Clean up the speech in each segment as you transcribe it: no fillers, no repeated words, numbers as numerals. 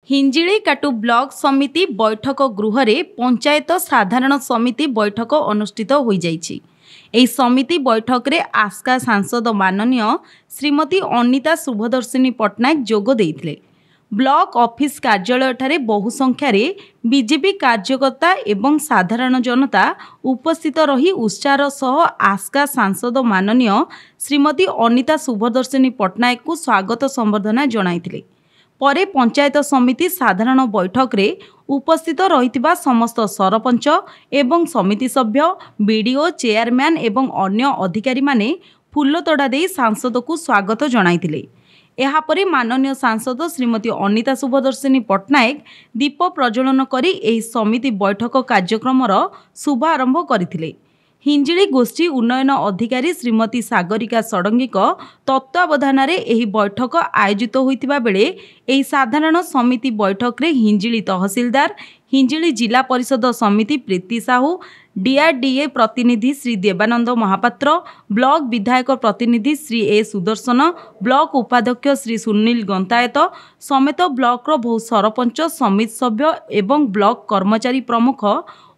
हिंजिलीकाटु block समिति बैठक गृह रे पंचायत साधारण समिति बैठक अनुष्ठित हो जाइछि। एही समिति बैठक रे आस्का सांसद माननीय श्रीमती अनिता शुभदर्शिनी पट्टनायक जोग देइथिले। ब्लॉक ऑफिस कार्यालय ठारे बहु संख्यार बीजेपी कार्यकर्ता एवं साधारण जनता उपस्थित रही उत्साह सह आस्का सांसद माननीय श्रीमती अनिता शुभदर्शिनी पट्टनायक को स्वागत संबर्धना जणाइथिले। परे पंचायत समिति साधारण बैठक रे उपस्थित रहितिबा समस्त सरपंच एवं समिति सभ्य बीडीओ चेयरमैन एवं अन्य अधिकारी माने फूलतोड़ा दे सांसद को स्वागत जणाइथिले। एहापरे माननीय सांसद श्रीमती अनिता शुभदर्शिनी पट्टनायक दीप प्रज्वलन करी एही समिति बैठक कार्यक्रमर शुभारंभ करथिले। हिंजिली गोष्ठी उन्नयन अधिकारी श्रीमती सागरिका षडंगी तत्वावधान एही बैठक आयोजित होइतिबा बेले एही साधारण समिति बैठक रे हिंजिली तहसीलदार, हिंजिली जिला परिषद समिति प्रीति साहू, डीआरडीए प्रतिनिधि श्री देवानंद महापात्र, ब्लॉक विधायक प्रतिनिधि श्री ए सुदर्शन, ब्लॉक उपाध्यक्ष श्री सुनील गंतायत समेत ब्लॉक बहु सरपंच, समिति सभ्य एवं ब्लॉक कर्मचारी प्रमुख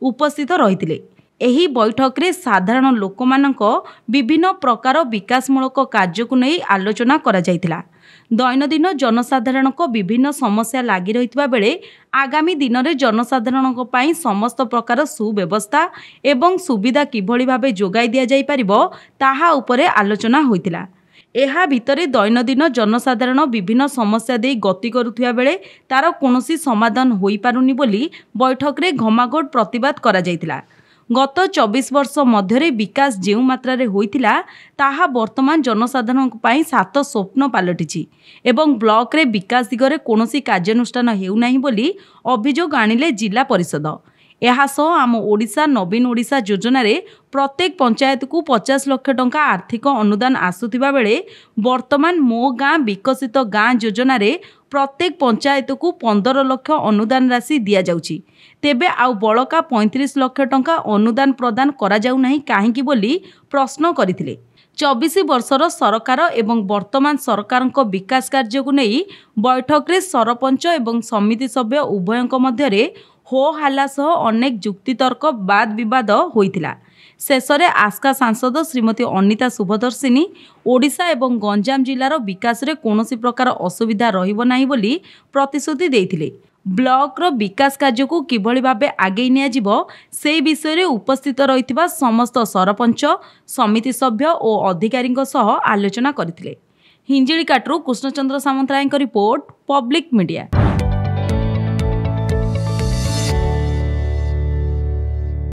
उपस्थित रहिथिले। एही बैठक रे साधारण लोकमानक विभिन्न प्रकार विकासमूलक कार्य को नहीं आलोचना करा जायतिला। दैनंदिन जनसाधारणक विभिन्न समस्या लागी रहितबा बेले आगामी दिन में जनसाधारणक पई समस्त प्रकार सुव्यवस्था एवं सुविधा किभली भाबे जोगाई दिया जाई परिबो ताहा उपरे आलोचना होइतिला। एहा भितरे दैनंदिन जनसाधारण विभिन्न समस्या दे गति करुथिबा बेले तार कोनोसी समाधान होई पारुनी बोली बैठक रे घमाघोट प्रतिवाद करा जायतिला। गत 24 वर्ष मध्य विकास जो मात्रा रे होइतिला ताहा वर्तमान जनसाधारण पई सात स्वप्न पलटिछि एवं ब्लॉक रे विकास दिगरे कोनोसी कार्यानुष्ठान हेउ नाही बोली अभियोग आनिले जिला परिषद। एहासह आम ओडिशा नवीन ओडिशा योजना रे प्रत्येक पंचायत को 50 लाख टंका आर्थिक अनुदान आसुथिबा बेले वर्तमान मो गाँ विकसित गाँ योजना रे प्रत्येक पंचायत को 15 लाख अनुदान राशि दिया जाउछि। तेबे आउ बळका 35 लाख टंका अनुदान प्रदान करा जाउ नाही काहेकि बोली प्रश्न करथिले। 24 वर्षर सरकार एवं वर्तमान सरकार विकास कार्य को नहीं बैठक रे सरपंच एवं समिति सभ्य उभयଙ୍କ मध्यरे हो हल्ला सह अनेक जुक्तितर्क वाद विवाद होइतिला। शेषरे आस्का सांसद श्रीमती अनिता शुभदर्शिनी ओडिशा एवं गंजाम जिलार विकास रे कोनोसी प्रकार असुविधा रहिबो नाही बोली प्रतिश्रुति देइथिले। ब्लॉक रो विकास कार्य को किभली भाबे आगे निया जिवो से विषय रे उपस्थित रहितिबा समस्त सरपंच, समिति सभ्य और अधिकारीଙ୍କ सह आलोचना करथिले। हिंजिलीकाटरू कृष्णचंद्र सामंतरायଙ୍କ रिपोर्ट, पब्लिक मीडिया।